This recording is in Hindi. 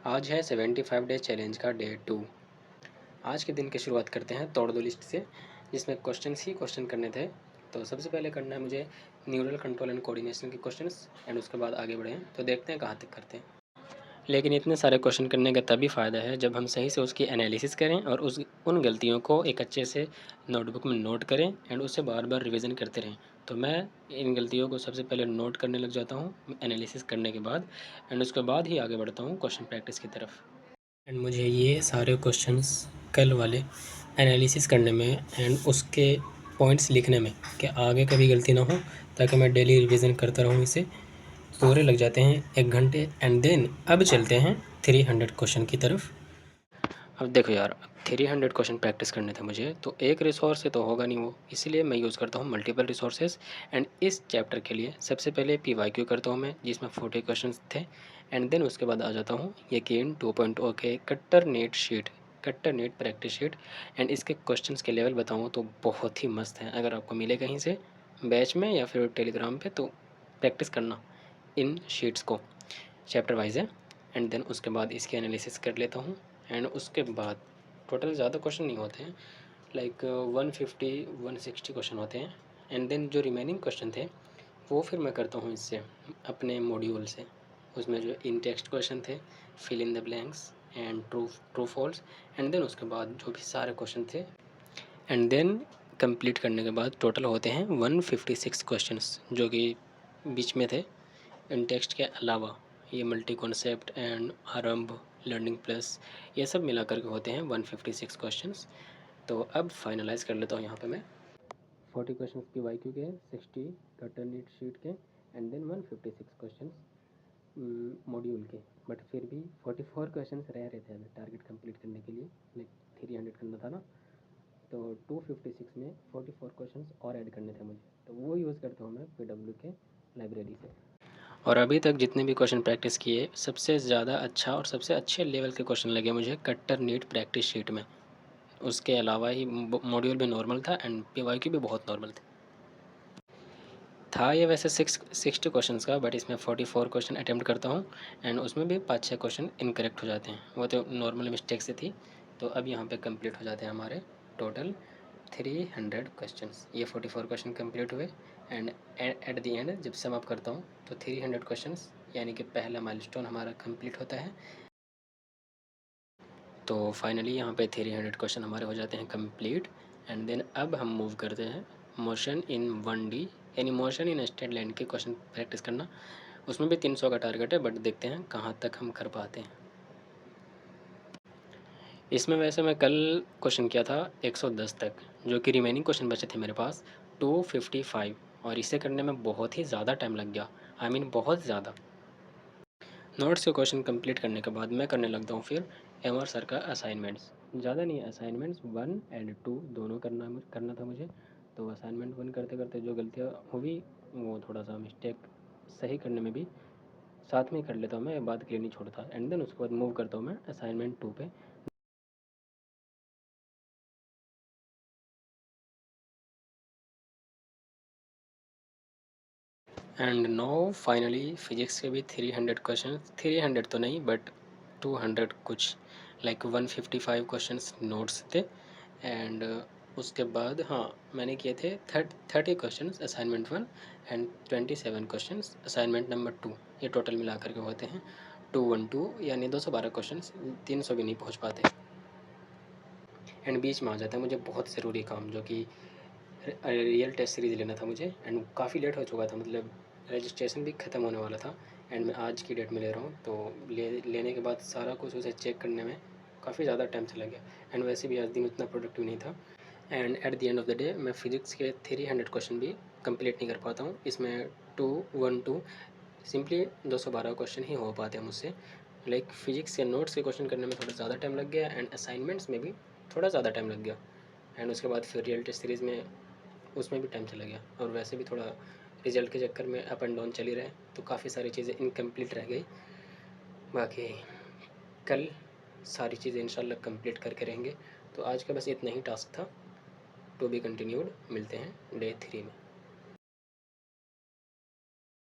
आज है 75 डे चैलेंज का डे 2। आज के दिन की शुरुआत करते हैं तोड़ दो लिस्ट से, जिसमें क्वेश्चंस ही क्वेश्चन करने थे। तो सबसे पहले करना है मुझे न्यूरल कंट्रोल एंड कोऑर्डिनेशन के क्वेश्चंस, एंड उसके बाद आगे बढ़े हैं। तो देखते हैं कहाँ तक करते हैं। लेकिन इतने सारे क्वेश्चन करने का तभी फ़ायदा है जब हम सही से उसकी एनालिसिस करें और उन गलतियों को एक अच्छे से नोटबुक में नोट करें एंड उससे बार बार रिवीजन करते रहें। तो मैं इन गलतियों को सबसे पहले नोट करने लग जाता हूँ एनालिसिस करने के बाद, एंड उसके बाद ही आगे बढ़ता हूँ क्वेश्चन प्रैक्टिस की तरफ। एंड मुझे ये सारे क्वेश्चंस कल वाले एनालिसिस करने में एंड उसके पॉइंट्स लिखने में कि आगे कभी गलती ना हो, ताकि मैं डेली रिवीजन करता रहूँ इसे। पूरे लग जाते हैं 1 घंटे। एंड देन अब चलते हैं 300 क्वेश्चन की तरफ। अब देखो यार, 300 क्वेश्चन प्रैक्टिस करने थे मुझे, तो एक रिसोर्स से तो होगा नहीं वो, इसलिए मैं यूज़ करता हूँ मल्टीपल रिसोर्सेज। एंड इस चैप्टर के लिए सबसे पहले PYQ करता हूँ मैं, जिसमें 40 क्वेश्चन थे। एंड देन उसके बाद आ जाता हूँ यकीन 2.0 के कट्टर नेट शीट, कट्टर नेट प्रैक्टिस शीट। एंड इसके क्वेश्चंस के लेवल बताऊँ तो बहुत ही मस्त हैं। अगर आपको मिले कहीं से बैच में या फिर टेलीग्राम पे, तो प्रैक्टिस करना इन शीट्स को, चैप्टर वाइज है। एंड देन उसके बाद इसकी एनालिसिस कर लेता हूँ। एंड उसके बाद टोटल ज़्यादा क्वेश्चन नहीं होते हैं, लाइक 150-160 क्वेश्चन होते हैं। एंड देन जो रिमेनिंग क्वेश्चन थे वो फिर मैं करता हूँ इससे, अपने मॉड्यूल से। उसमें जो इन टेक्स्ट क्वेश्चन थे, fill in the blanks and true true false. And then उसके बाद जो भी सारे क्वेश्चन थे, एंड देन कंप्लीट करने के बाद टोटल होते हैं 156 क्वेश्चंस, जो कि बीच में थे इन टेक्स्ट के अलावा। ये मल्टी कॉन्सेप्ट एंड आरंभ, लर्निंग प्लस, ये सब मिला करके होते हैं 156 क्वेश्चंस। तो अब फाइनलाइज कर लेता हूँ यहाँ पे मैं। 40 क्वेश्चंस PYQ के, 60 कटर नीट शीट के, एंड देन 156 क्वेश्चंस मॉड्यूल के। बट फिर भी 44 क्वेश्चंस रह रहे थे टारगेट कंप्लीट करने के लिए, लाइक 300 करना था ना। तो 256 में 44 क्वेश्चंस और ऐड करने थे मुझे, तो वो यूज़ करता हूँ मैं PW के लाइब्रेरी से। और अभी तक जितने भी क्वेश्चन प्रैक्टिस किए, सबसे ज़्यादा अच्छा और सबसे अच्छे लेवल के क्वेश्चन लगे मुझे कट्टर नीट प्रैक्टिस शीट में। उसके अलावा ही मॉड्यूल भी नॉर्मल था एंड PYQ भी बहुत नॉर्मल था ये वैसे 60 क्वेश्चंस का, बट इसमें 44 क्वेश्चन अटैम्प्ट करता हूँ। एंड उसमें भी 5-6 क्वेश्चन इनकरेक्ट हो जाते हैं, वो तो नॉर्मल मिस्टेक से थी। तो अब यहाँ पे कंप्लीट हो जाते हैं हमारे टोटल 300 क्वेश्चंस। ये 44 क्वेश्चन कंप्लीट हुए। एंड एट द एंड जब सम अप करता हूँ तो 300 क्वेश्चंस, यानी कि पहला माइलस्टोन हमारा कंप्लीट होता है। तो फाइनली यहाँ पे 300 क्वेश्चन हमारे हो जाते हैं कंप्लीट। एंड देन अब हम मूव करते हैं मोशन इन 1D, यानी मोशन इन स्ट्रेट लाइन के क्वेश्चन प्रैक्टिस करना। उसमें भी 300 का टारगेट है, बट देखते हैं कहाँ तक हम कर पाते हैं। इसमें वैसे मैं कल क्वेश्चन किया था 110 तक, जो कि रिमेनिंग क्वेश्चन बचे थे मेरे पास 255, और इसे करने में बहुत ही ज़्यादा टाइम लग गया। आई मीन बहुत ज़्यादा। नोट्स के क्वेश्चन कंप्लीट करने के बाद मैं करने लगता हूँ फिर MR सर का असाइनमेंट्स। ज़्यादा नहीं, असाइनमेंट्स 1 एंड 2 दोनों करना था मुझे। तो असाइनमेंट 1 करते करते जो गलतियाँ हुई, वो थोड़ा सा मिस्टेक सही करने में भी साथ में ही कर लेता हूँ मैं, बात के लिए नहीं छोड़ता। एंड देन उसके बाद मूव करता हूँ मैं असाइनमेंट 2 पे। एंड नो फाइनली फिजिक्स के भी 300 क्वेश्चन, 300 तो नहीं बट 200 कुछ, लाइक 155 क्वेश्चंस नोट्स थे। एंड उसके बाद हाँ, मैंने किए थे 30 questions assignment 1 and 27 questions assignment number 2। ये टोटल मिला करके होते हैं 212, यानी 212 क्वेश्चंस। 300 भी नहीं पहुंच पाते। एंड बीच में आ जाता है मुझे बहुत ज़रूरी काम, जो कि रियल टेस्ट सीरीज़ लेना था मुझे। एंड काफ़ी लेट हो चुका था, मतलब रजिस्ट्रेशन भी ख़त्म होने वाला था। एंड मैं आज की डेट में ले रहा हूँ, तो लेने के बाद सारा कुछ उसे चेक करने में काफ़ी ज़्यादा टाइम चला गया। एंड वैसे भी आज दिन उतना प्रोडक्टिव नहीं था। And at the end of the day मैं फिजिक्स के 300 क्वेश्चन भी कंप्लीट नहीं कर पाता हूँ। इसमें 212 सिंपली 212 क्वेश्चन ही हो पाते हैं मुझसे। लाइक फिजिक्स के नोट्स के क्वेश्चन करने में थोड़ा ज़्यादा टाइम लग गया, एंड असाइनमेंट्स में भी थोड़ा ज़्यादा टाइम लग गया। एंड उसके बाद फिर रियल टेस्ट सीरीज़ में उसमें भी टाइम चला गया, और वैसे भी थोड़ा रिजल्ट के चक्कर में अप एंड डाउन चल ही रहे, तो काफ़ी सारी चीज़ें इनकम्प्लीट रह गई। बाकी कल सारी चीज़ें इंशाल्लाह कंप्लीट करके रहेंगे। तो आज का बस इतना ही टास्क था। To be continued. मिलते हैं डे 3 में।